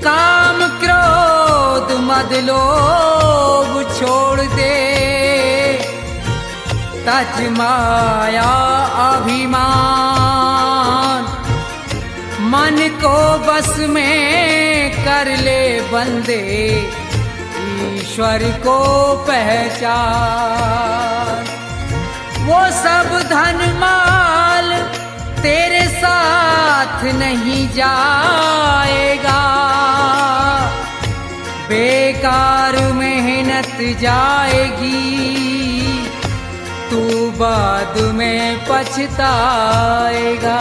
काम क्रोध मद लोभ छोड़ दे, तज माया अभिमान, मन को बस में कर ले बंदे, ईश्वर को पहचान। वो सब धन माल तेरे साथ नहीं जाएगा, बेकार मेहनत जाएगी, तू बाद में पछताएगा।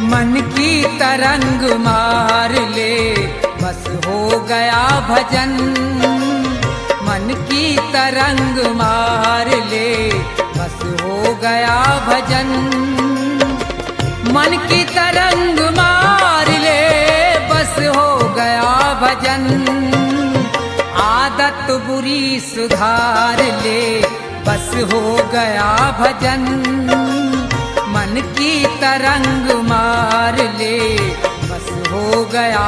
मन की तरंग मार ले, बस हो गया भजन। मन की तरंग मार ले, बस हो गया भजन। मन की तरंग मार ले, बस हो गया भजन। आदत बुरी सुधार ले, बस हो गया भजन। मन की तरंग मार ले, बस हो गया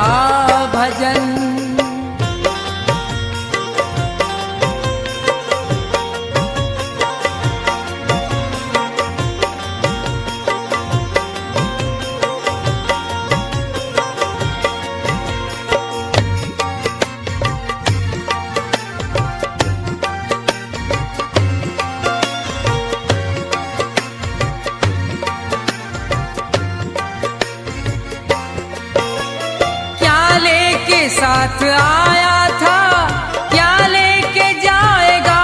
भजन। साथ आया था, क्या लेके जाएगा?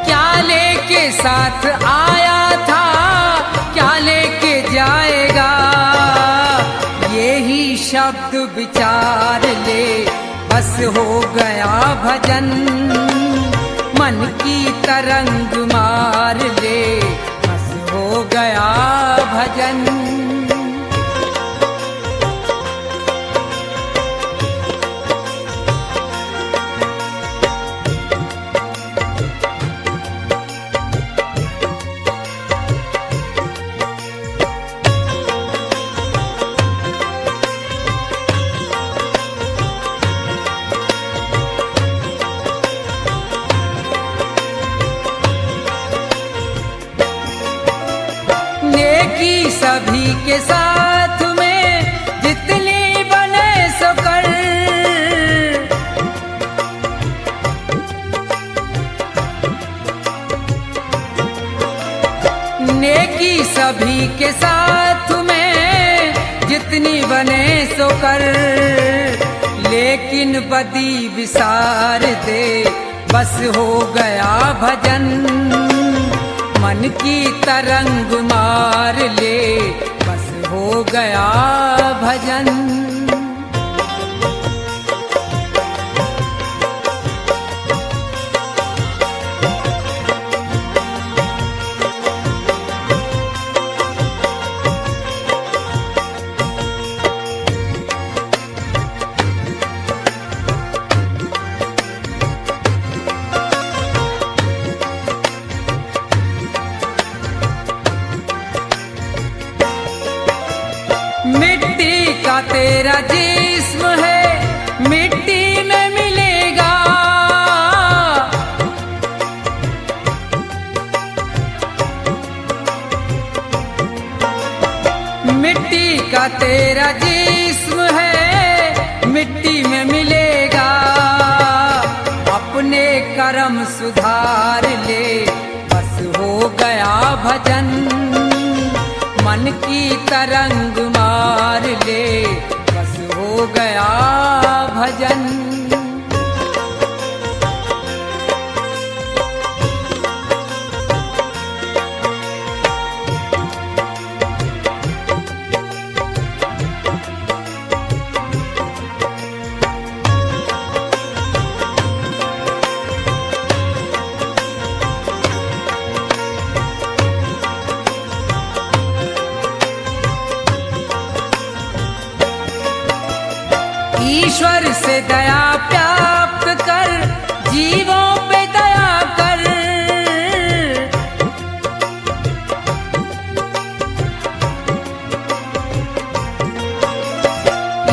क्या लेके साथ आया था, क्या लेके जाएगा? यही शब्द विचार ले, बस हो गया भजन। मन की तरंग मार ले, बस हो गया भजन। सभी के साथ में जितनी बने सो कर, नेकी सभी के साथ में जितनी बने सो कर। लेकिन बदी विसार दे, बस हो गया भजन। मन की तरंग मार ले, बस हो गया भजन। मिट्टी का तेरा जिस्म है, मिट्टी में मिलेगा। मिट्टी का तेरा जिस्म है, मिट्टी में मिलेगा। अपने कर्म सुधार ले, बस हो गया भजन। मन की तरंग मार ले, बस हो गया भजन। ईश्वर से दया प्राप्त कर, जीवों पे दया कर।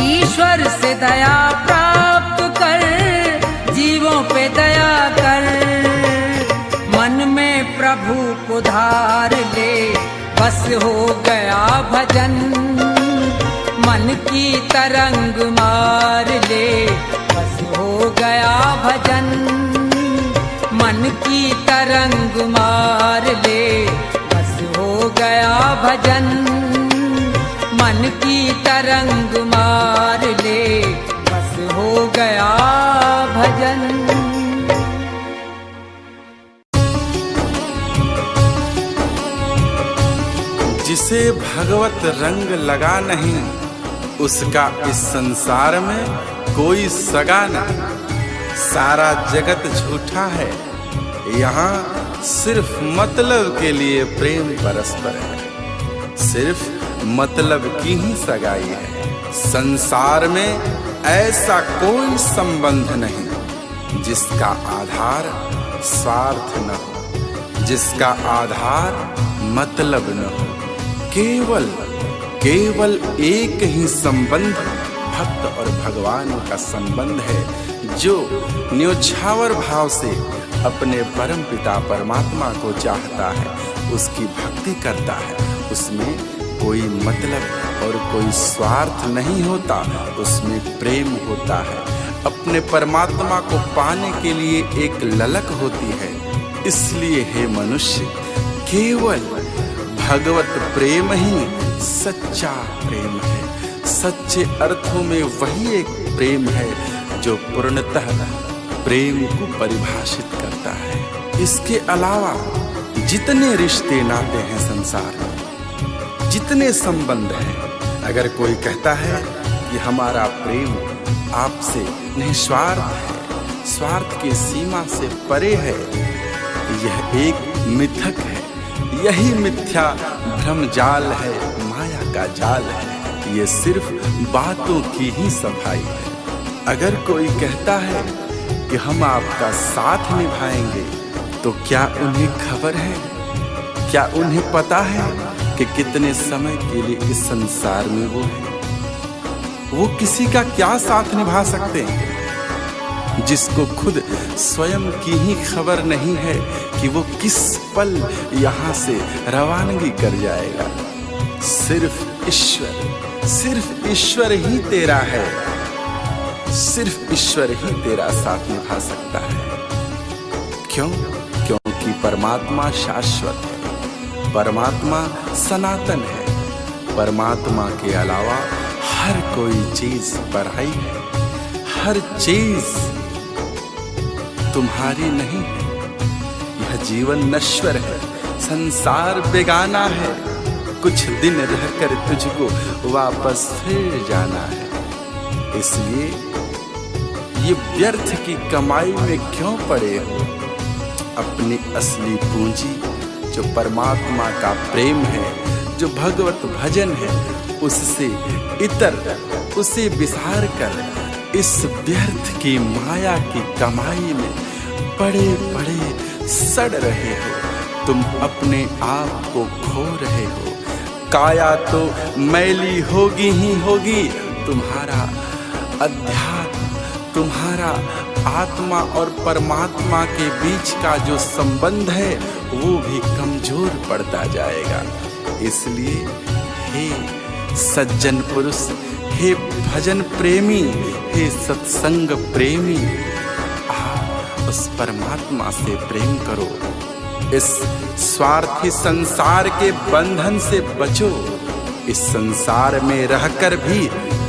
ईश्वर से दया प्राप्त कर, जीवों पे दया कर। मन में प्रभु को धार ले, बस हो गया भजन। मन की तरंग मार ले, बस हो गया भजन। मन की तरंग मार ले, बस हो गया भजन। मन की तरंग मार ले, बस हो गया भजन। जिसे भगवत रंग लगा नहीं, उसका इस संसार में कोई सगा नहीं। सारा जगत झूठा है, यहाँ सिर्फ मतलब के लिए प्रेम परस्पर है। सिर्फ मतलब की ही सगाई है। संसार में ऐसा कोई संबंध नहीं जिसका आधार स्वार्थ न हो, जिसका आधार मतलब न हो। केवल एक ही संबंध भक्त और भगवान का संबंध है, जो न्योछावर भाव से अपने परम पिता परमात्मा को चाहता है, उसकी भक्ति करता है। उसमें कोई मतलब और कोई स्वार्थ नहीं होता, उसमें प्रेम होता है। अपने परमात्मा को पाने के लिए एक ललक होती है। इसलिए हे मनुष्य, केवल भगवत प्रेम ही सच्चा प्रेम है। सच्चे अर्थों में वही एक प्रेम है जो पूर्णतः प्रेम को परिभाषित करता है। इसके अलावा जितने रिश्ते नाते हैं संसार में, जितने संबंध हैं, अगर कोई कहता है कि हमारा प्रेम आपसे निस्वार्थ है, स्वार्थ की सीमा से परे है, यह एक मिथक है। यही मिथ्या भ्रम जाल है, माया का जाल है। ये सिर्फ बातों की ही सफाई है। अगर कोई कहता है कि हम आपका साथ निभाएंगे, तो क्या उन्हें खबर है, क्या उन्हें पता है कि कितने समय के लिए इस संसार में वो है? वो किसी का क्या साथ निभा सकते हैं जिसको खुद स्वयं की ही खबर नहीं है कि वो किस पल यहाँ से रवानगी कर जाएगा। सिर्फ ईश्वर ही तेरा है, सिर्फ ईश्वर ही तेरा साथ निभा सकता है। क्यों? क्योंकि परमात्मा शाश्वत है, परमात्मा सनातन है। परमात्मा के अलावा हर कोई चीज पराई है। हर चीज तुम्हारी नहीं है। यह जीवन नश्वर है, संसार बेगाना है। कुछ दिन रहकर तुझको वापस फिर जाना है। इसलिए ये व्यर्थ की कमाई में क्यों पड़े हो? अपनी असली पूंजी जो परमात्मा का प्रेम है, जो भगवत भजन है, उससे इतर उसे विसार कर इस व्यर्थ की माया की कमाई में बड़े बड़े सड़ रहे हो। तुम अपने आप को खो रहे हो। काया तो मैली होगी ही होगी, तुम्हारा अध्यात्म, तुम्हारा आत्मा और परमात्मा के बीच का जो संबंध है वो भी कमजोर पड़ता जाएगा। इसलिए हे सज्जन पुरुष, हे भजन प्रेमी, हे सत्संग प्रेमी, आप उस परमात्मा से प्रेम करो। इस स्वार्थी संसार के बंधन से बचो। इस संसार में रहकर भी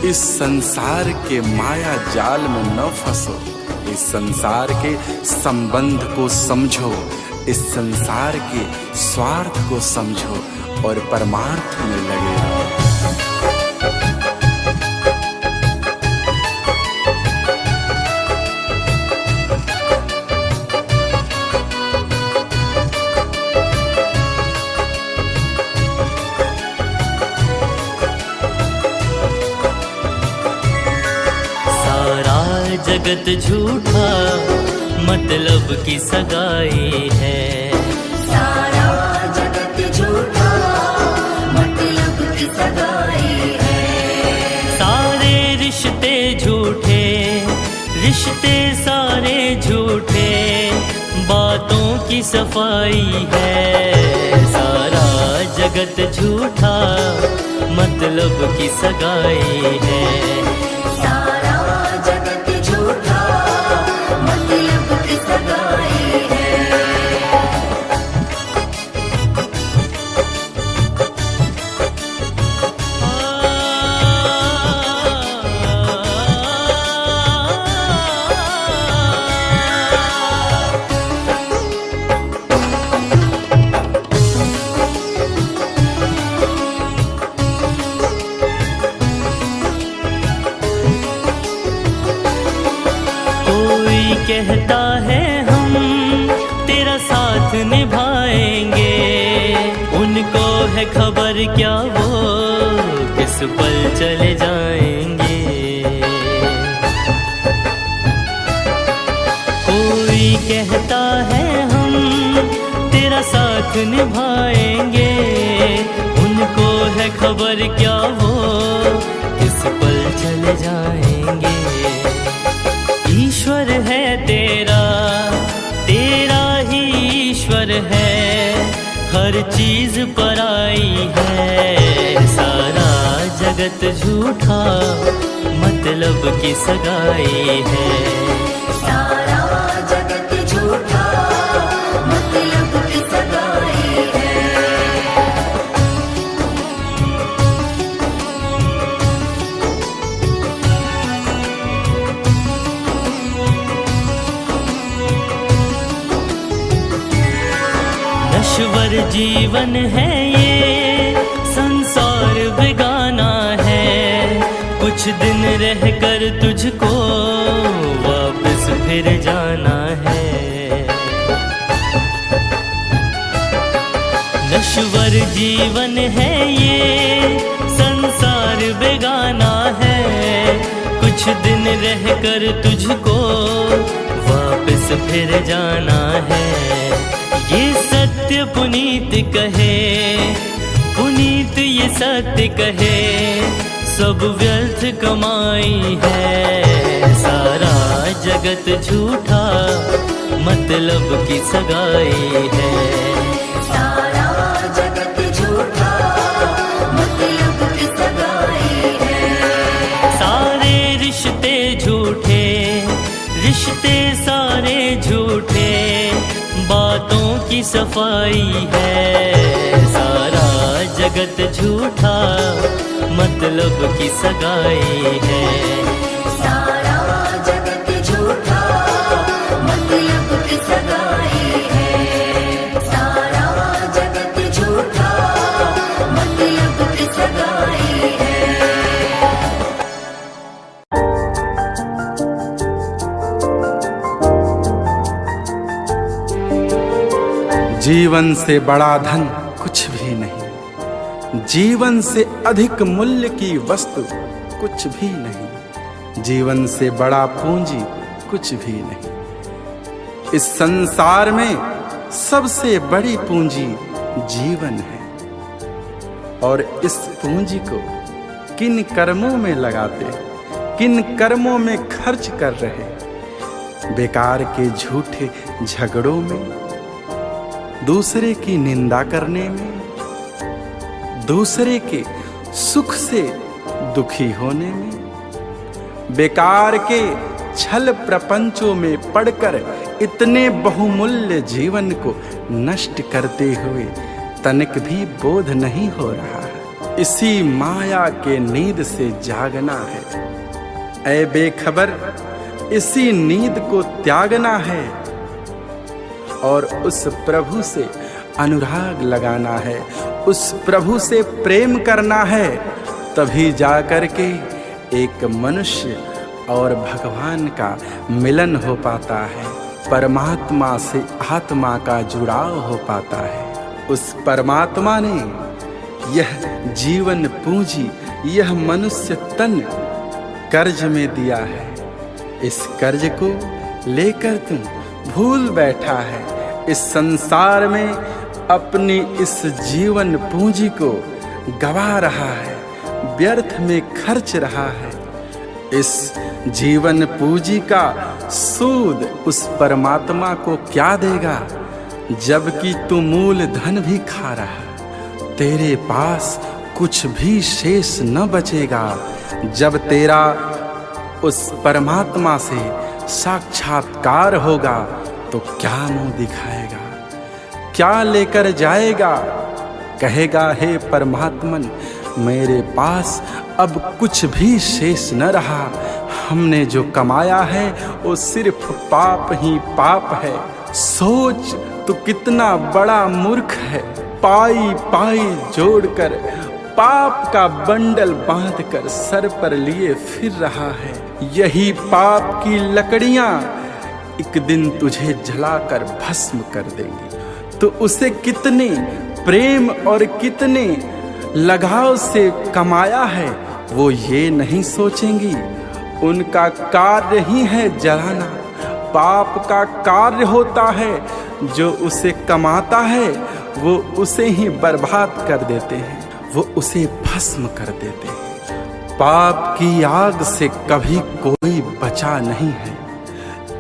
इस संसार के माया जाल में न फंसो। इस संसार के संबंध को समझो, इस संसार के स्वार्थ को समझो और परमार्थ में लगे रहो। जगत झूठा, मतलब की सगाई है। सारा जगत झूठा, मतलब की सगाई है। सारे रिश्ते झूठे, रिश्ते सारे झूठे, बातों की सफाई है। सारा जगत झूठा, मतलब की सगाई है। सारा जगत झूठा, मतलब की सगाई है। कहता है हम तेरा साथ निभाएंगे, उनको है खबर क्या वो किस पल चले जाएंगे। कोई कहता है हम तेरा साथ निभाएंगे, उनको है खबर क्या वो किस पल चले जाएंगे। ईश्वर है तेरा, तेरा ही ईश्वर है, हर चीज पराई है। सारा जगत झूठा, मतलब की सगाई है। सारा जगत झूठा, मतलब की सगाई है। नश्वर जीवन है ये, संसार बेगाना है, कुछ दिन रहकर तुझको वापस फिर जाना है। नश्वर जीवन है ये, संसार बेगाना है, कुछ दिन रहकर तुझको वापस फिर जाना है। ये सत्य पुनीत कहे, पुनीत ये सत्य कहे, सब व्यर्थ कमाई है। सारा जगत झूठा, मतलब की सगाई है। सारा जगत झूठा, मतलब की सगाई है। सारे रिश्ते झूठे, रिश्ते सारे झूठे, बातों की सफाई है। सारा जगत झूठा, मतलब की सगाई है। सारा जगत झूठा, मतलब की सगाई है। सारा जगत झूठा, मतलब की सगाई है। जीवन से बड़ा धन कुछ भी नहीं, जीवन से अधिक मूल्य की वस्तु कुछ भी नहीं, जीवन से बड़ा पूंजी कुछ भी नहीं। इस संसार में सबसे बड़ी पूंजी जीवन है, और इस पूंजी को किन कर्मों में लगाते, किन कर्मों में खर्च कर रहे, बेकार के झूठे झगड़ों में, दूसरे की निंदा करने में, दूसरे के सुख से दुखी होने में, बेकार के छल प्रपंचों में पड़कर इतने बहुमूल्य जीवन को नष्ट करते हुए तनिक भी बोध नहीं हो रहा। इसी माया के नींद से जागना है, ऐ बेखबर, इसी नींद को त्यागना है और उस प्रभु से अनुराग लगाना है, उस प्रभु से प्रेम करना है। तभी जाकर के एक मनुष्य और भगवान का मिलन हो पाता है, परमात्मा से आत्मा का जुड़ाव हो पाता है। उस परमात्मा ने यह जीवन पूंजी, यह मनुष्य तन कर्ज में दिया है, इस कर्ज को लेकर तू भूल बैठा है। इस संसार में अपनी इस जीवन पूंजी को गवा रहा है, व्यर्थ में खर्च रहा है। इस जीवन पूंजी का सूद उस परमात्मा को क्या देगा, जबकि तू मूल धन भी खा रहा। तेरे पास कुछ भी शेष न बचेगा। जब तेरा उस परमात्मा से साक्षात्कार होगा तो क्या मुंह दिखाएगा, क्या लेकर जाएगा? कहेगा, हे परमात्मन, मेरे पास अब कुछ भी शेष न रहा। हमने जो कमाया है वो सिर्फ पाप ही पाप है। सोच तू कितना बड़ा मूर्ख है। पाई पाई जोड़कर पाप का बंडल बांधकर सर पर लिए फिर रहा है। यही पाप की लकड़ियां एक दिन तुझे जलाकर भस्म कर देंगी। तो उसे कितने प्रेम और कितने लगाव से कमाया है वो ये नहीं सोचेंगी। उनका कार्य ही है जलाना। पाप का कार्य होता है, जो उसे कमाता है वो उसे ही बर्बाद कर देते हैं, वो उसे भस्म कर देते हैं। पाप की आग से कभी कोई बचा नहीं है।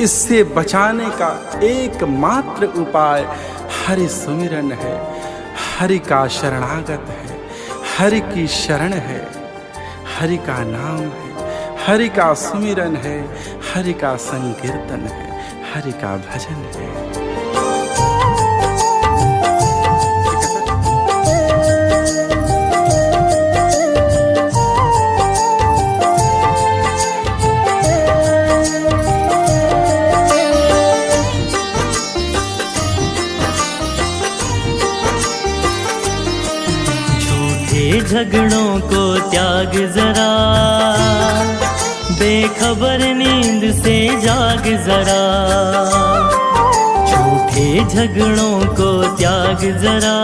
इससे बचाने का एकमात्र उपाय हरि सुमिरन है, हरि का शरणागत है, हरि की शरण है, हरि का नाम है, हरि का सुमिरन है, हरि का संकीर्तन है, हरि का भजन है। झगड़ों को त्याग जरा, बेखबर नींद से जाग जरा। झूठे झगड़ों को त्याग जरा,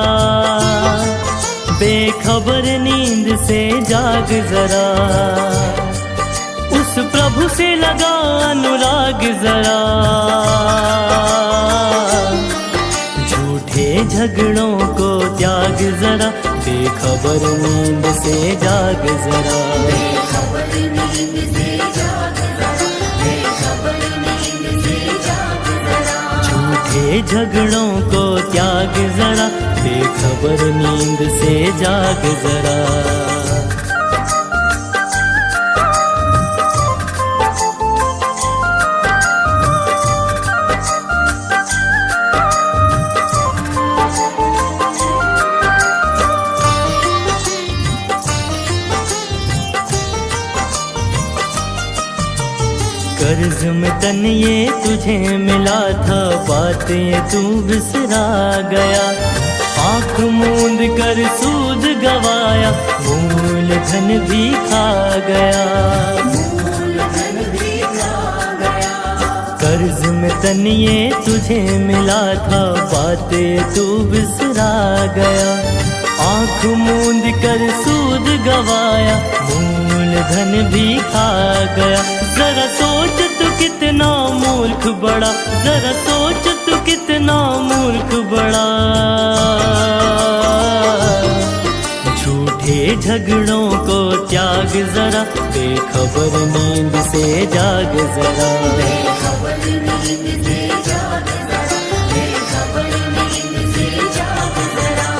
बेखबर नींद से जाग जरा। उस प्रभु से लगा अनुराग जरा। झूठे झगड़ों को त्याग जरा, बेखबर नींद से जाग जरा। बेखबर नींद से जाग जरा, बेखबर नींद से जाग जरा। झूठे झगड़ों को त्याग जरा, बेखबर नींद से जाग जरा। कर्ज में तन ये तुझे मिला था, बातें तू बिसरा गया। आँख मूंद कर सूद गवाया, मूल धन भी खा गया। मूल धन भी खा गया। कर्ज में तन ये तुझे मिला था, बातें तू बिसरा गया। आँख मूंद कर सूद गवाया, मूल धन भी खा गया। जरा सोच तू कितना मूर्ख बड़ा, जरा सोच तू कितना मूर्ख बड़ा। झूठे झगड़ों को त्याग जरा, बेखबर नींद से जाग जरा। बेखबर नींद से जाग जरा, बेखबर नींद से जाग जरा।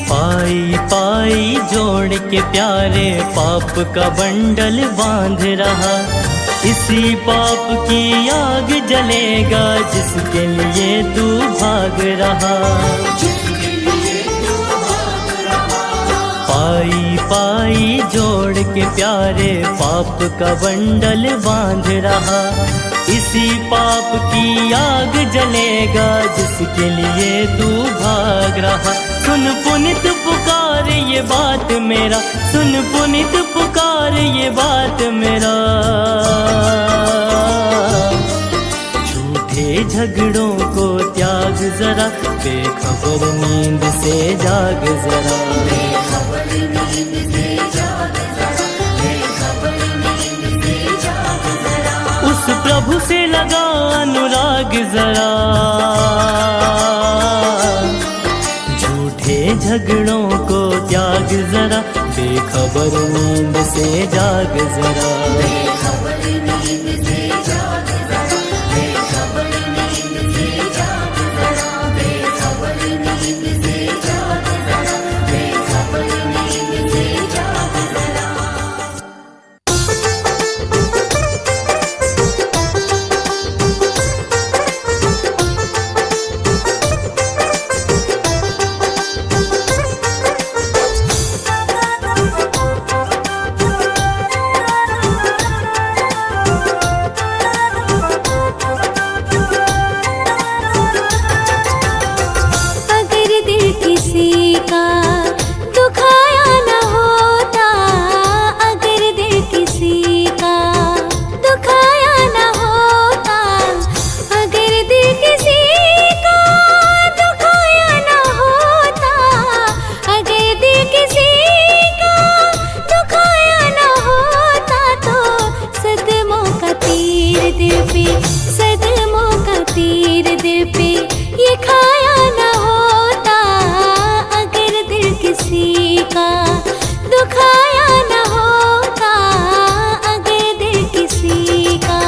पाई पाई जोड़ के प्यारे पाप का बंडल बांध रहा। इसी पाप की आग जलेगा, जिसके लिए तू भाग रहा। जिसके लिए तू भाग रहा। पाई पाई जोड़ के प्यारे पाप का बंडल बांध रहा। इसी पाप की आग जलेगा जिसके लिए तू भाग रहा। सुन पुनित पुकार ये बात मेरा, सुन पुनित पुकार ये बात मेरा। झूठे झगड़ों को त्याग जरा, बेखबर नींद से जाग जरा। बेखबर नींद से जाग जरा, बेखबर नींद से जाग जरा। उस प्रभु से लगा अनुराग जरा। झूठे झगड़ों को त्याग जरा, बेखबर नींद से जाग जरा। बेखबर नींद से जाग जरा, बेखबर नींद से जाग जरा। बेखबर नींद से जाग जरा, बेखबर नींद से जाग जरा। अगर दिल किसी का दुखाया न होता, अगर दिल किसी का दुखाया न होता, अगर दिल किसी का दुखाया न होता, अगर दिल किसी का दुखाया न होता, तो सदमों का तीर दिल पे, सदमों का तीर दिल पे ये खाया न होता। अगर दिल किसी का दुखाया न होता, अगर दिल किसी का।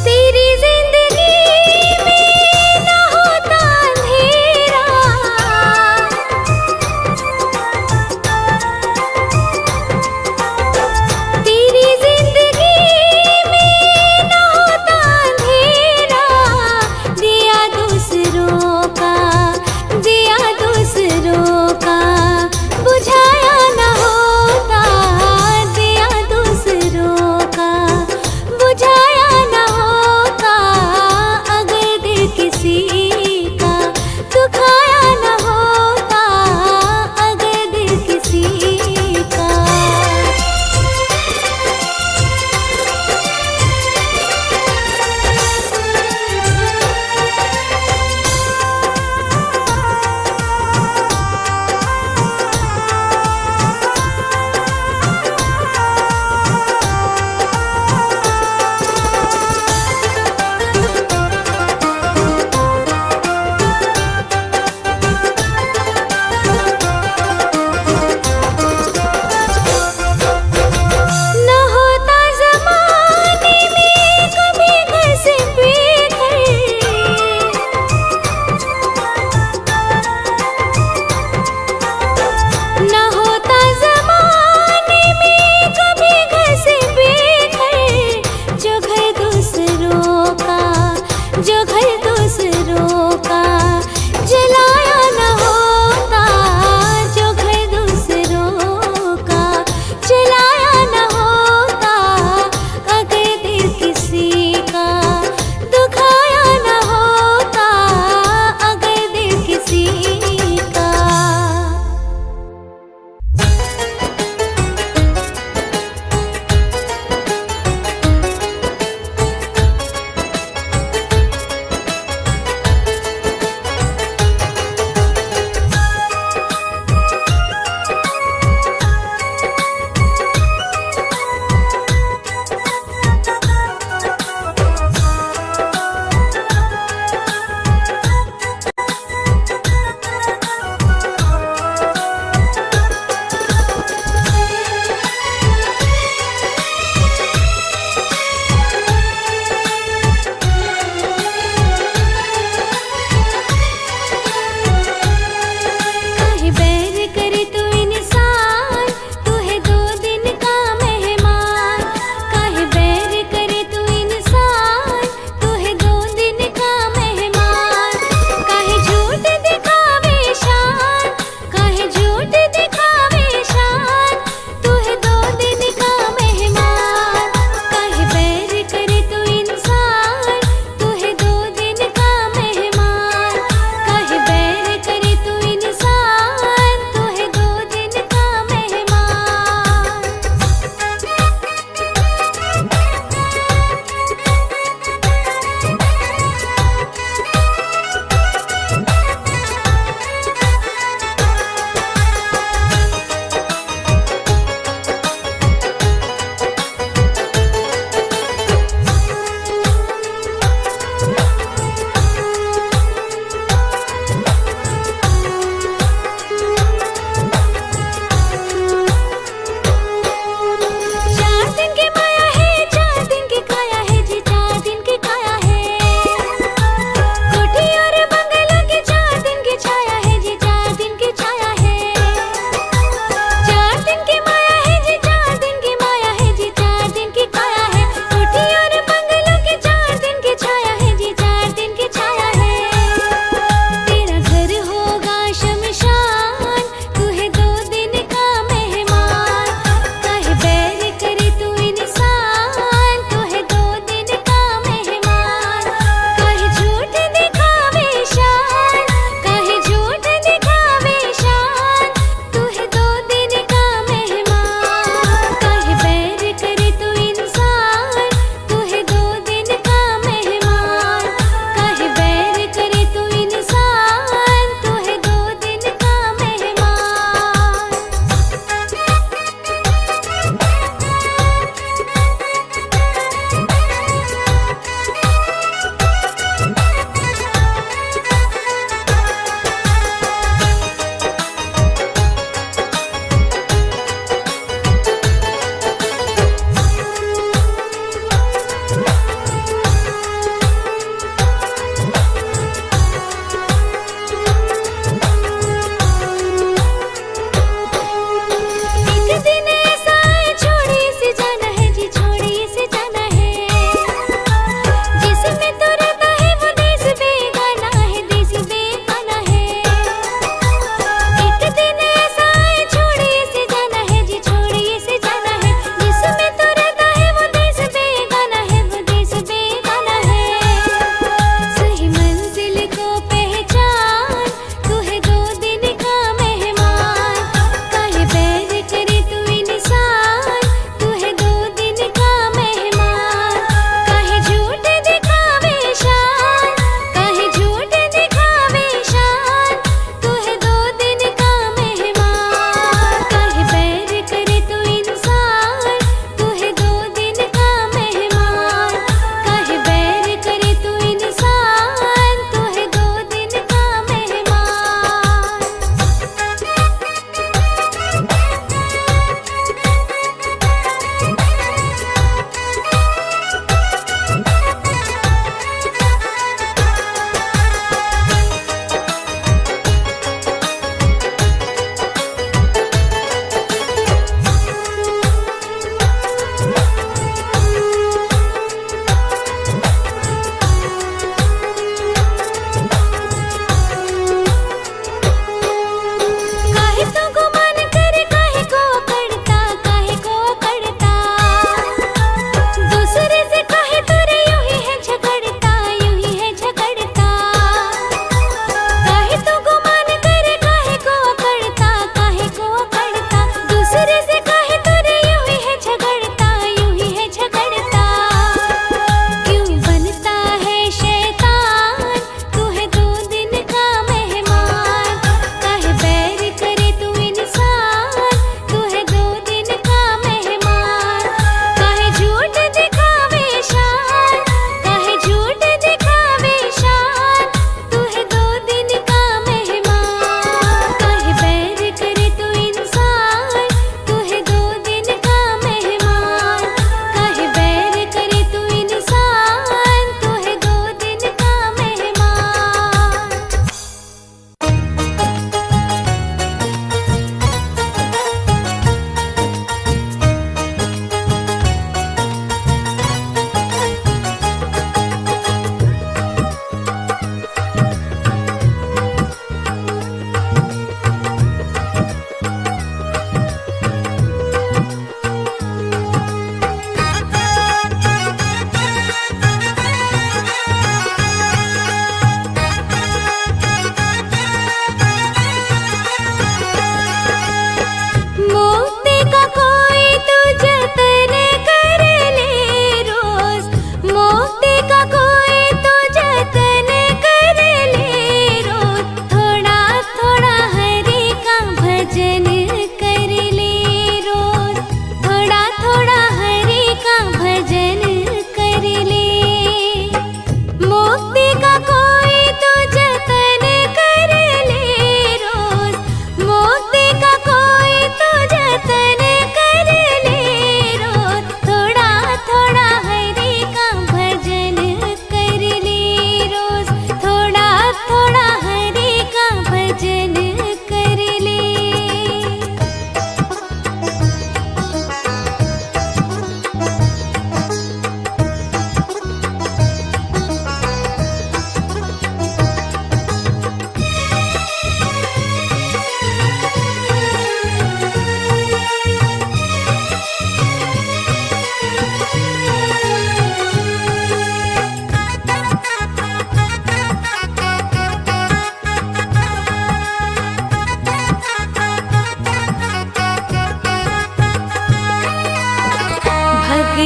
तेरी जिंदगी में न होता अंधेरा, तेरी जिंदगी में न होता अंधेरा। दिया दूसरों का, दिया दूसरों का बुझाया न होता, दिया दूसरों का बुझाया न होता। अगर दिल किसी का दुखाया न होता, अगर दिल किसी का।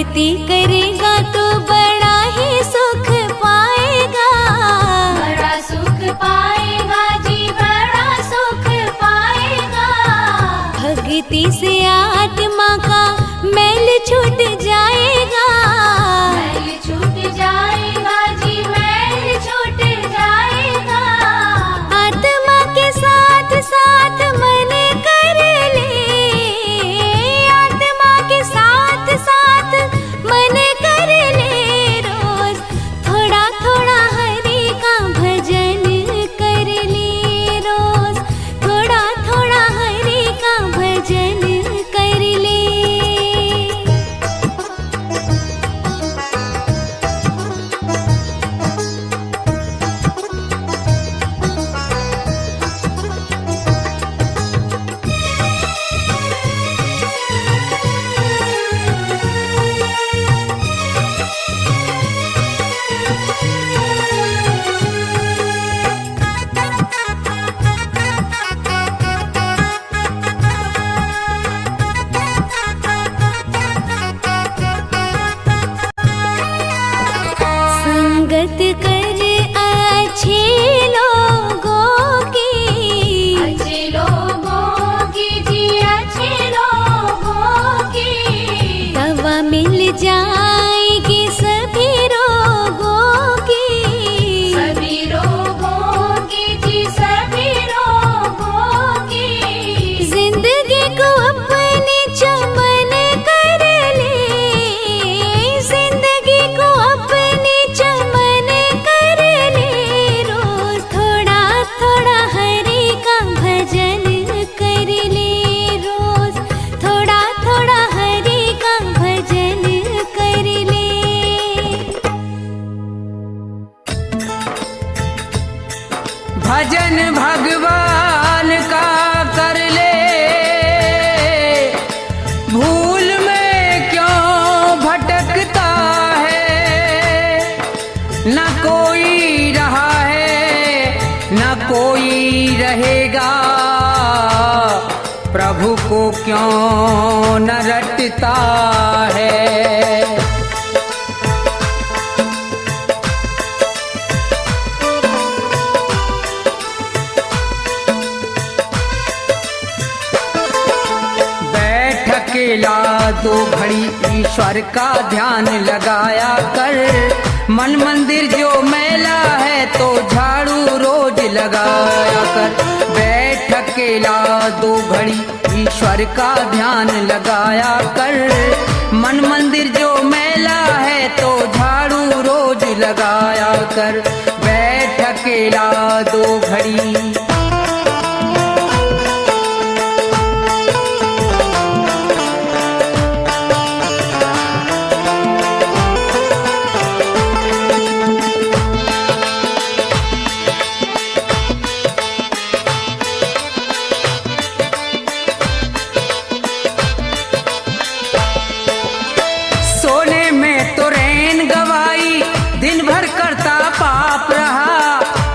भक्ति करेगा तो बड़ा ही सुख पाएगा। बड़ा सुख पाएगा जी, बड़ा सुख पाएगा। भक्ति से आत्मा का मैल छूट जाएगा। मैल छूट जाएगा जी, मैल छूट जाएगा। आत्मा के साथ साथ मन कर ले, आत्मा के साथ साथ मन कर ले। रोज थोड़ा थोड़ा हरि का भजन कर ले। रोज थोड़ा थोड़ा हरि का भजन कर ले। संगत कर अच्छे लोगों की, अच्छे लोगों की जी, अच्छे लोगों की। दवा मिल जाएगी सभी रोगों की। सभी रोगों की जी, सभी रोगों की। जिंदगी को अपने चमन कर ले। जिंदगी को अपने चमन कर ले। रोज थोड़ा थोड़ा हरि का भजन कर ले। रोज थोड़ा थोड़ा हरि का भजन कर ले। भजन भगवान का कर ले, भूल में क्यों भटकता है। न कोई रहा है न कोई रहेगा, प्रभु को क्यों न रटता है। अकेला दो घड़ी ईश्वर का ध्यान लगाया कर। मन मंदिर जो मैला है तो झाड़ू रोज लगाया कर। बैठ अकेला दो घड़ी ईश्वर का ध्यान लगाया कर। मन मंदिर जो मैला है तो झाड़ू रोज लगाया कर। बैठ अकेला दो घड़ी।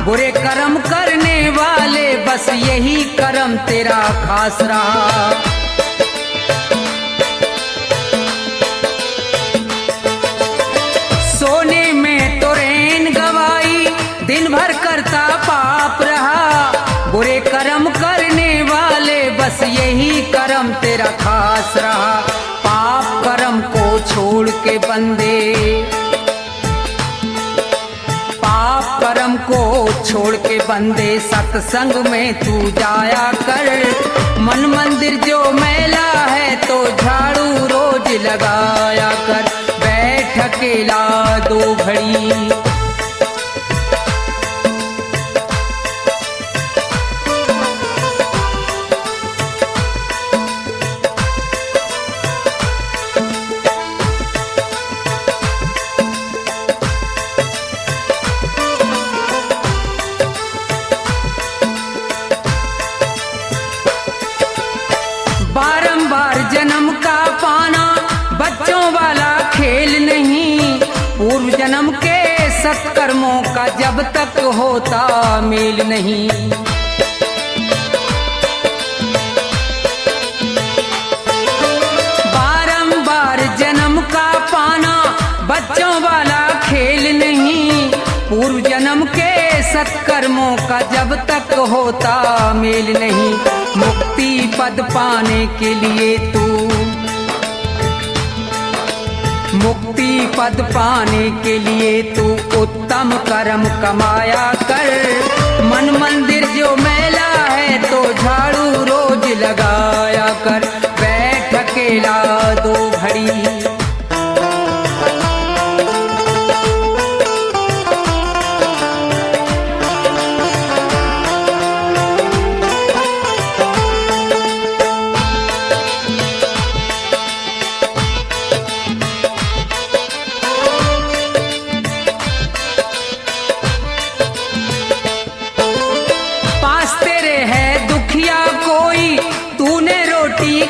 बुरे कर्म करने वाले बस यही कर्म तेरा खास रहा। सोने में तो रैन गवाई, दिन भर करता पाप रहा। बुरे कर्म करने वाले बस यही कर्म तेरा खास रहा। पाप कर्म को छोड़ के बंदे, कर्म को छोड़ के बंदे सत्संग में तू जाया कर। मन मंदिर जो मैला है तो झाड़ू रोज लगाया कर। बैठ अकेला दो घड़ी। बारंबार जन्म का पाना बच्चों वाला खेल नहीं। पूर्व जन्म के सत्कर्मों का जब तक होता मेल नहीं। बारंबार जन्म का पाना सत्कर्मों का जब तक होता मेल नहीं, मुक्ति पद पाने के लिए तू, मुक्ति पद पाने के लिए तू उत्तम कर्म कमाया कर। मन मंदिर जो मैला है तो झाड़ू रोज लगाया कर। बैठ अकेला 2 घड़ी,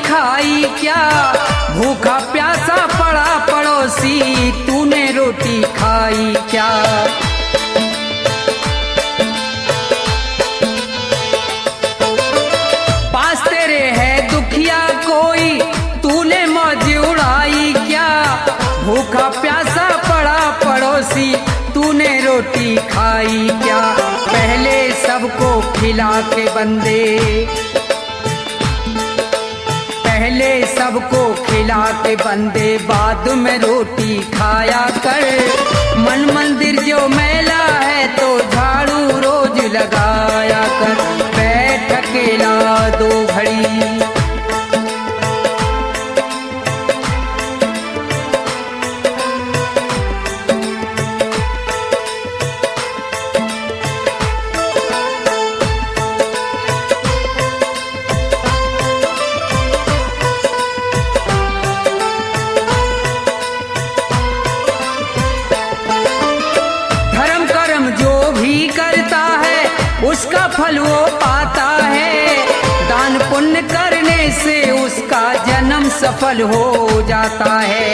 खाई क्या भूखा प्यासा पड़ा पड़ोसी, तूने रोटी खाई क्या। पास तेरे है दुखिया कोई, तूने मौज उड़ाई क्या। भूखा प्यासा पड़ा पड़ोसी, तूने रोटी खाई क्या। पहले सबको खिला के बंदे, पहले सबको खिला के बंदे, बाद में रोटी खाया कर। मन मंदिर जो मैला है तो झाड़ू रोज लगाया कर। बैठ अकेला 2 घड़ी, उसका फल वो पाता है। दान पुण्य करने से उसका जन्म सफल हो जाता है।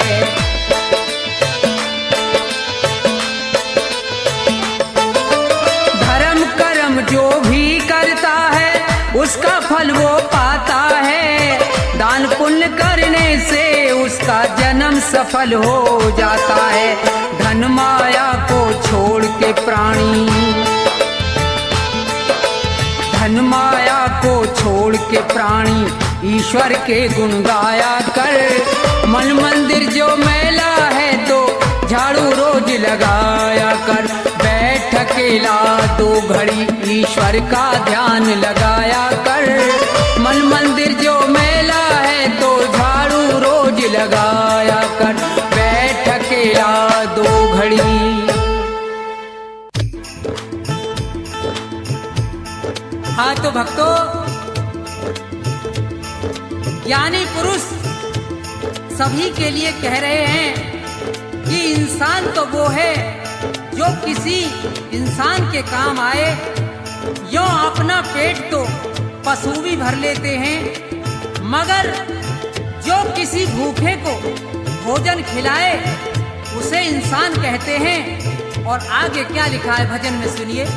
धर्म कर्म जो भी करता है उसका फल वो पाता है। दान पुण्य करने से उसका जन्म सफल हो जाता है। धन माया को छोड़ के प्राणी, धन माया को छोड़ के प्राणी ईश्वर के गुण गाया कर। मन मंदिर जो मैला है तो झाड़ू रोज लगाया कर। बैठ अकेला 2 घड़ी ईश्वर का ध्यान लगाया कर। मन मंदिर जो मैला है तो झाड़ू रोज लगाया कर। बैठ अकेला 2 घड़ी। हाँ तो भक्तों, ज्ञानी पुरुष सभी के लिए कह रहे हैं कि इंसान तो वो है जो किसी इंसान के काम आए। यों अपना पेट तो पशु भी भर लेते हैं, मगर जो किसी भूखे को भोजन खिलाए उसे इंसान कहते हैं। और आगे क्या लिखा है भजन में सुनिए।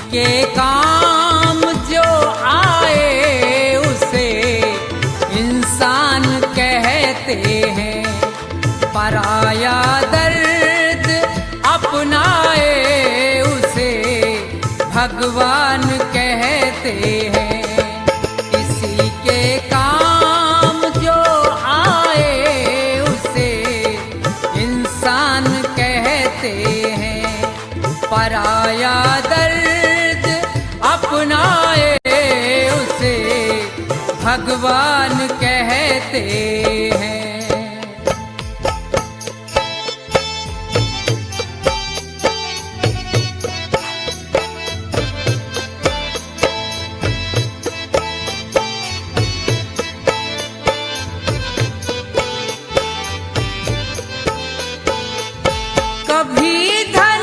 के काम जो आए उसे इंसान कहते हैं। पराया दर्द अपनाए उसे भगवान कहते हैं। किसी के काम जो आए उसे इंसान कहते हैं। पराया दर्द अपनाए उसे भगवान कहते हैं। कभी धर्म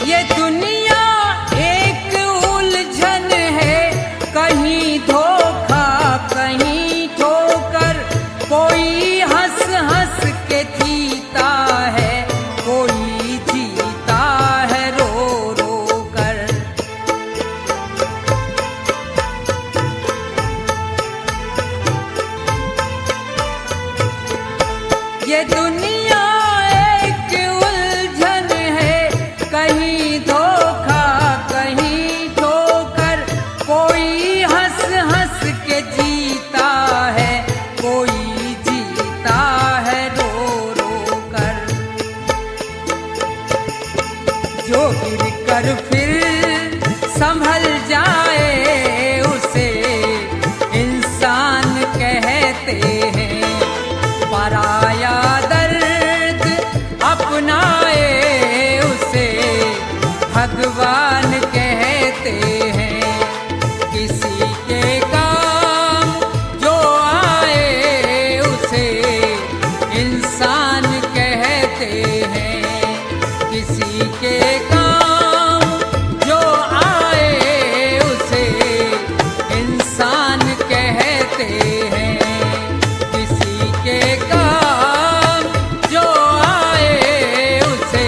ये दुनिया एक उलझन है, कहीं धोखा कहीं ठोकर, कोई हंस हंस के जीता है, कोई जीता है रो रो कर। ये दुनिया एक उलझन है, कहीं धोखा कहीं ठोकर, कोई हंस हंस के जीता है, कोई जीता है रो रो कर। जो गिर कर फिर संभल जाए उसे इंसान कहते हैं, पराया दर्द अपनाए उसे भगवान कहते हैं। किसी के काम जो आए उसे इंसान कहते हैं, किसी के काम जो आए उसे इंसान कहते हैं, किसी के काम जो आए उसे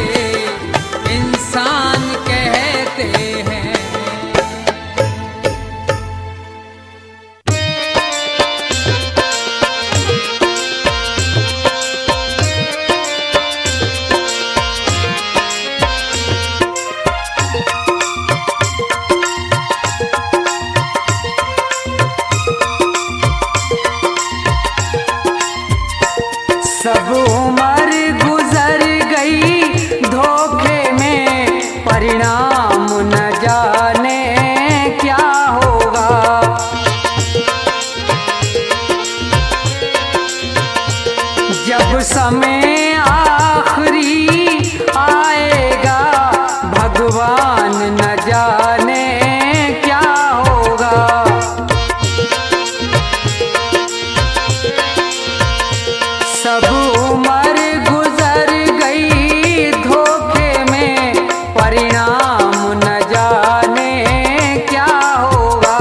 इंसान कहते हैं। सब उम्र गुजर गई धोखे में, परिणाम न जाने क्या होगा। जब समय आखिरी आएगा, भगवान न जाने क्या होगा। सब उम्र गुजर गई धोखे में, परिणाम न जाने क्या होगा।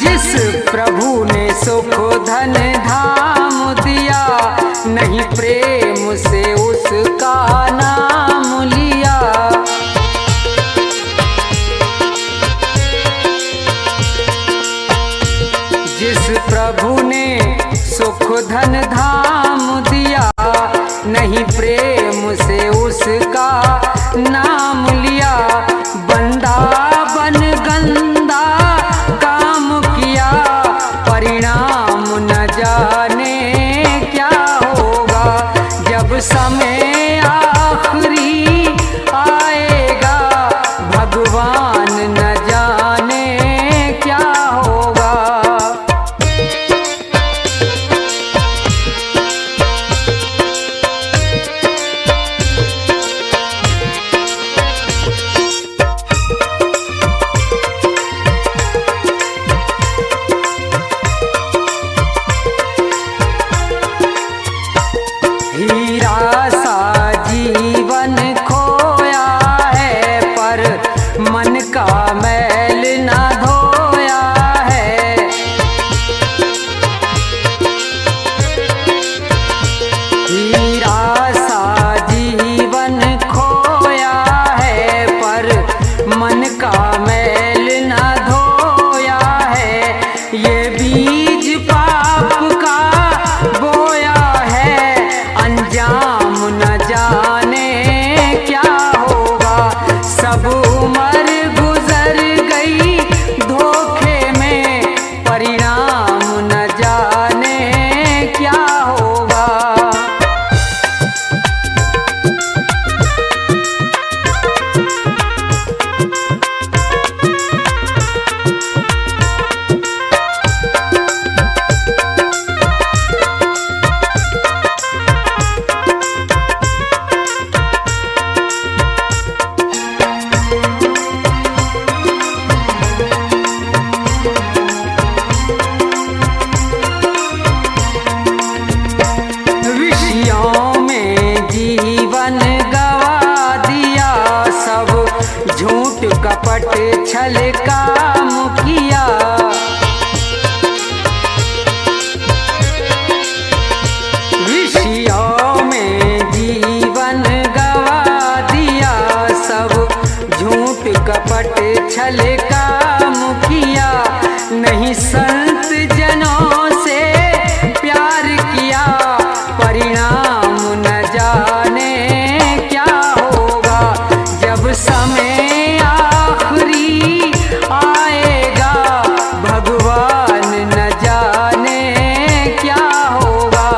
जिस प्रभु ने सुख धन धाम दिया, नहीं प्रेम से उसका नाम लिया। जिस प्रभु ने सुख धन धाम दिया, नहीं प्रेम से उसका नाम लिया। बंदा बन गंदा काम किया, परिणाम न जाने क्या होगा। जब समय आखिरी आएगा, भगवान न जाने क्या होगा। हीरा सा जीवन खोया है, पर मन का मैल ना धोया है। हीरा सा जीवन खोया है, पर मन का मैल ना धोया है। ये बीज पाप का बोया है, अंजाम न जाने क्या होगा। सब उम्र गुजर गई धोखे में, परिणाम न जाने क्या होगा। झूठ कपट छल काम किया। विषयों में जीवन गवा दिया, सब झूठ कपट छल काम किया। नहीं संत जनों से प्यार किया, परिणाम न जाने क्या होगा। जब समय आखिरी आएगा, भगवान न जाने क्या होगा।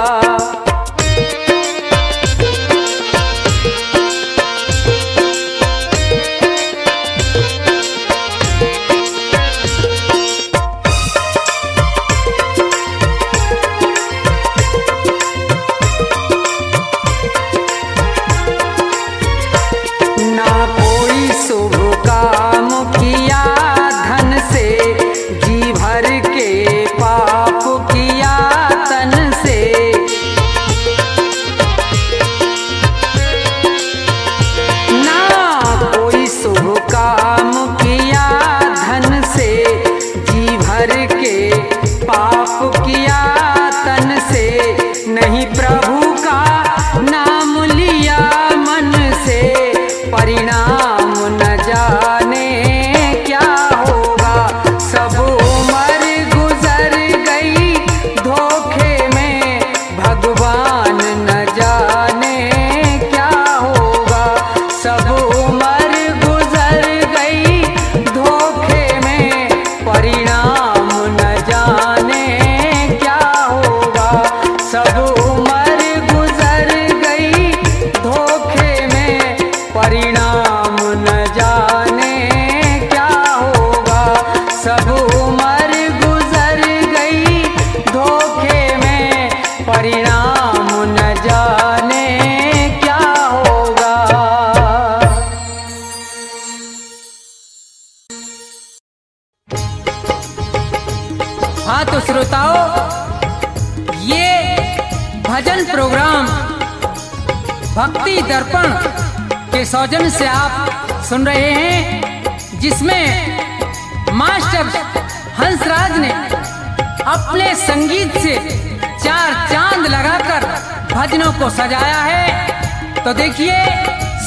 ना कोई शुभ काम किया धन से, जी भर के पाप किया तन से। ना कोई शुभ काम किया धन से, जी भर के पाप किया तन से। नहीं प्रभु का नाम लिया मन से, परिणाम न जाने क्या होगा। सब उम्र गुजर गई धोखे में, भगवान न जाने क्या होगा। सब उम्र गुजर गई धोखे में, परिणाम न जाने क्या होगा। सब उम्र गुजर गई धोखे में, परिणाम न जाने क्या होगा। सब उम्र गुजर गई धोखे में, परिणाम न जाने क्या होगा। हाँ तो श्रोताओं, ये भजन प्रोग्राम भक्ति दर्पण के सौजन्य से आप सुन रहे हैं, जिसमें मास्टर हंसराज ने अपने संगीत से चार चांद लगाकर भजनों को सजाया है। तो देखिए,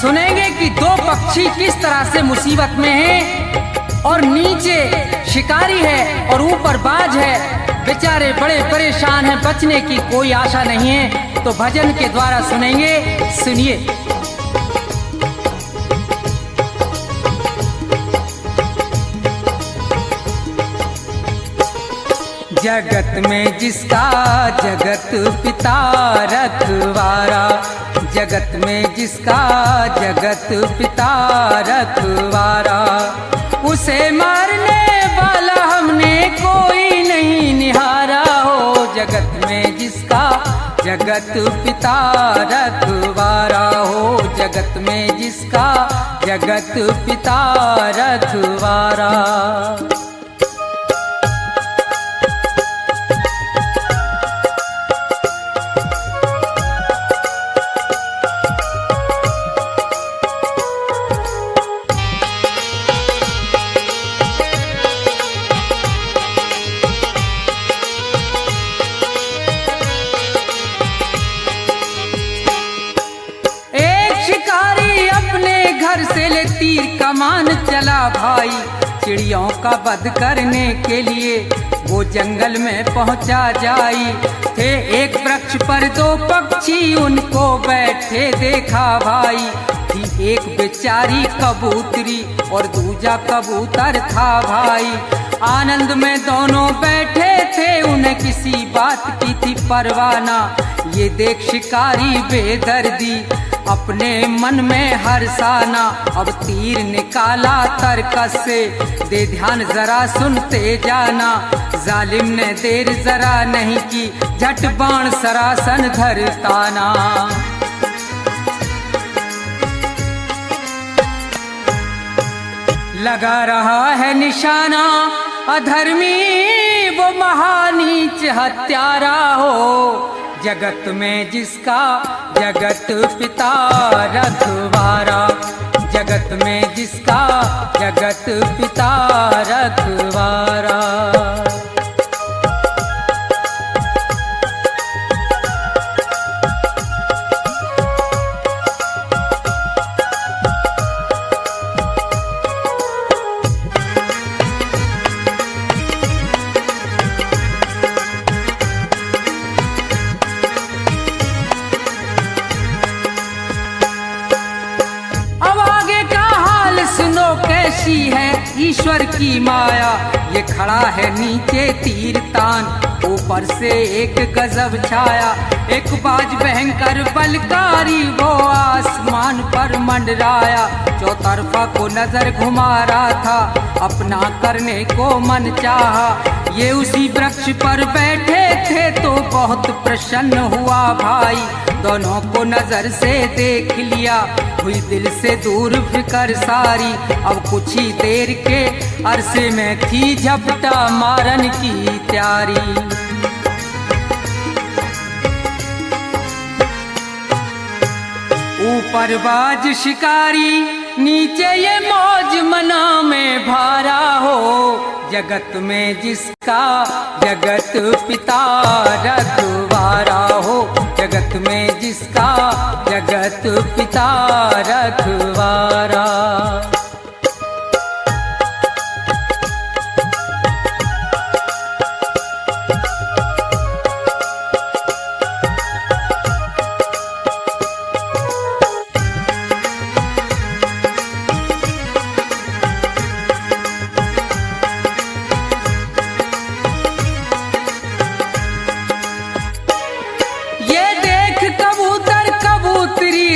सुनेंगे कि दो पक्षी किस तरह से मुसीबत में हैं, और नीचे शिकारी है और ऊपर बाज है। बेचारे बड़े परेशान हैं, बचने की कोई आशा नहीं है। तो भजन के द्वारा सुनेंगे, सुनिए। जगत में जिसका जगत पिता रखवारा, जगत में जिसका जगत पिता रखवारा, उसे मारने वाला हमने कोई नहीं निहारा हो। जगत में जिसका जगत पिता रखवारा हो, जगत में जिसका जगत पिता रखवारा। घर से ले तीर कमान चला भाई, चिड़ियों का वध करने के लिए वो जंगल में पहुंचा जाई। थे एक वृक्ष पर दो पक्षी उनको बैठे देखा भाई, थी एक बेचारी कबूतरी और दूजा कबूतर था भाई। आनंद में दोनों बैठे थे, उन्हें किसी बात की थी परवाना। ये देख शिकारी बेदर्दी अपने मन में हर्षाना, अब तीर निकाला तरकस से, दे ध्यान जरा सुनते जाना। जालिम ने देर जरा नहीं की, झट बाण सरासन धरताना। लगा रहा है निशाना, अधर्मी वो महानीच हत्यारा हो। जगत में जिसका जगत पिता रखवारा, जगत में जिसका जगत पिता रखवारा। कैसी है ईश्वर की माया, ये खड़ा है नीचे तीर तान, ऊपर से एक गजब छाया, एक बाज भयंकर बलकारी वो आसमान पर मंडराया, चौतरफा को नजर घुमा रहा था, अपना करने को मन चाहा। ये उसी वृक्ष पर बैठे थे तो बहुत प्रसन्न हुआ भाई, दोनों को नजर से देख लिया, हुई दिल से दूर फिकर सारी। अब कुछ ही देर के अरसे में थी झपटा मारन की तैयारी। ऊपर बाज शिकारी, नीचे ये मौज मना में भारा हो, जगत में जिसका जगत पिता रखवारा हो, जगत में जिसका जगत पिता रखवारा।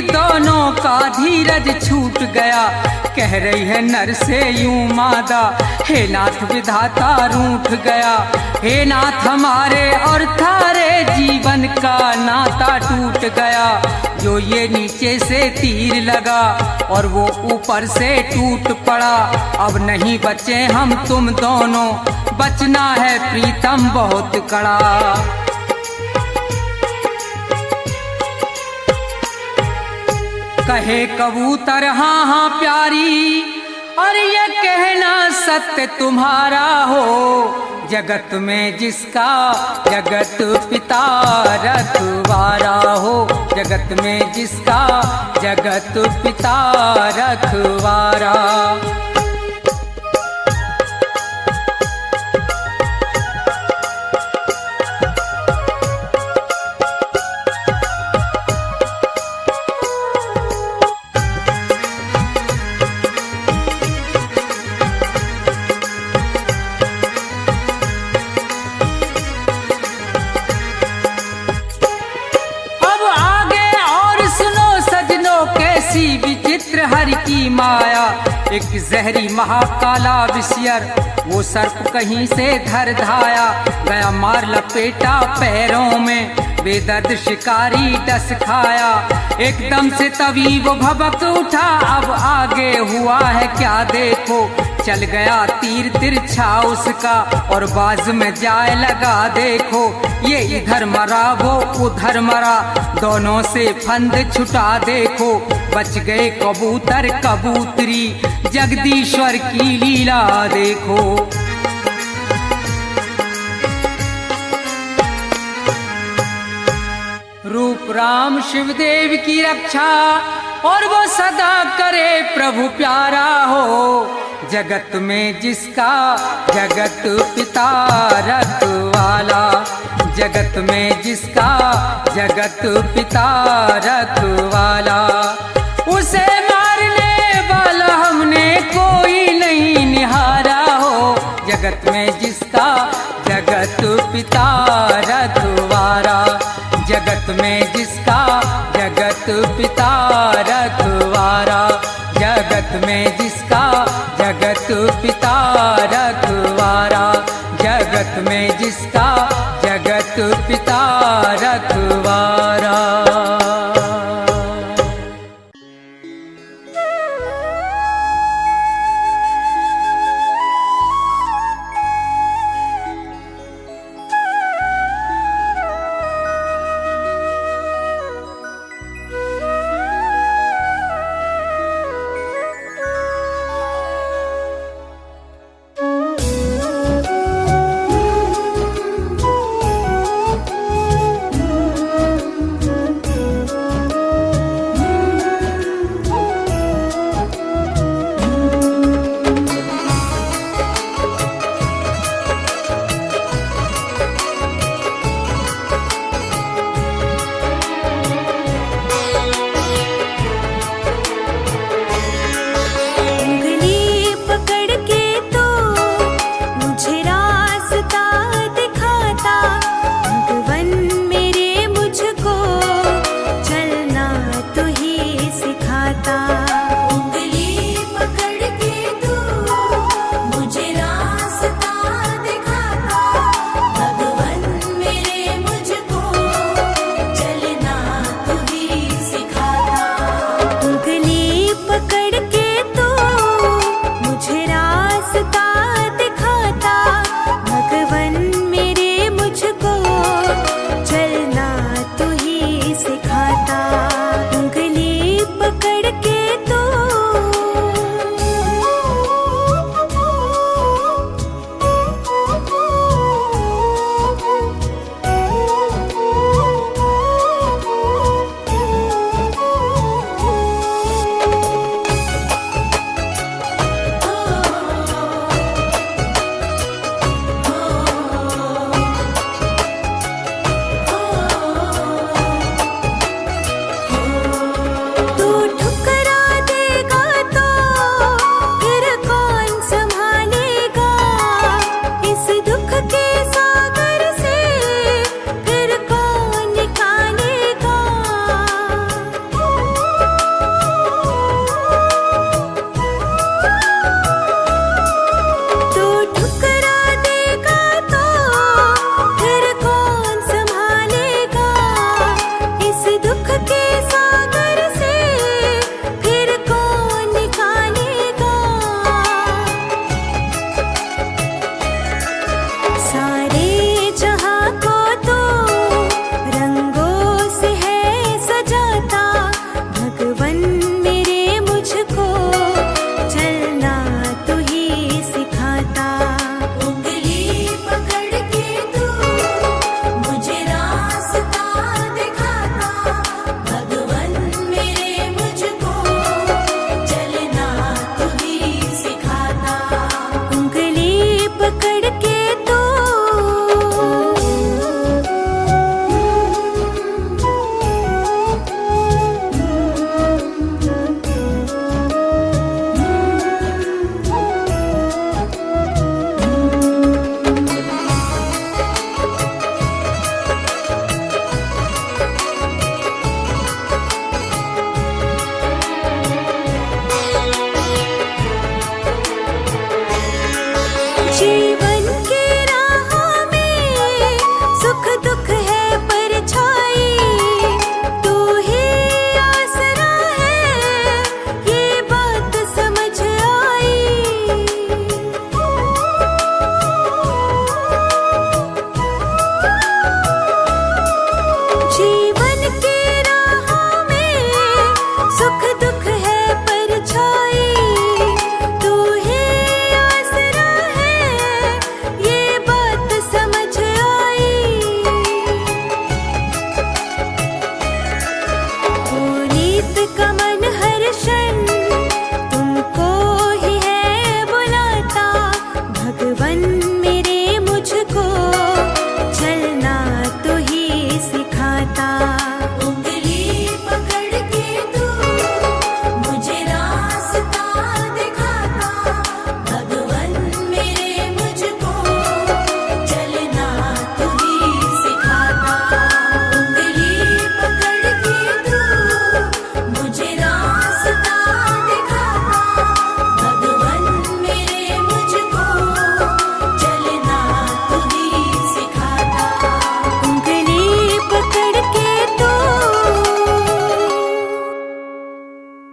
दोनों का धीरज छूट गया, कह रही है नर से यूं मादा, हे नाथ विधाता रूठ गया, हे नाथ हमारे और थारे जीवन का नाता टूट गया। जो ये नीचे से तीर लगा और वो ऊपर से टूट पड़ा, अब नहीं बचे हम तुम दोनों, बचना है प्रीतम बहुत कड़ा। कहे कबूतर हाँ हाँ प्यारी, और ये कहना सत्य तुम्हारा हो, जगत में जिसका जगत पिता रखवारा हो, जगत में जिसका जगत पिता रखवारा। विचित्र हरि की माया, एक जहरी महाकाला विषयर, वो सर्प कहीं से धर धाया, गया मार लपेटा पैरों में, बेदर्द शिकारी डस खाया। एकदम से तभी वो भबक उठा, अब आगे हुआ है क्या देखो, चल गया तीर तिरछा उसका और बाज में जाए लगा देखो। ये इधर मरा वो उधर मरा, दोनों से फंद छुटा देखो, बच गए कबूतर कबूतरी, जगदीश्वर की लीला देखो। रूप राम शिवदेव की रक्षा और वो सदा करे प्रभु प्यारा हो, जगत में जिसका जगत पिता रखवाला, जगत में जिसका जगत पिता रखवाला। उसे मारने वाला हमने कोई नहीं निहारा हो, जगत में जिसका जगत पिता रखवारा, जगत में जिसका जगत पिता रखवारा, जगत में जिसका जगत पिता रखवारा, जगत में जिसका जगत पिता रखवारा।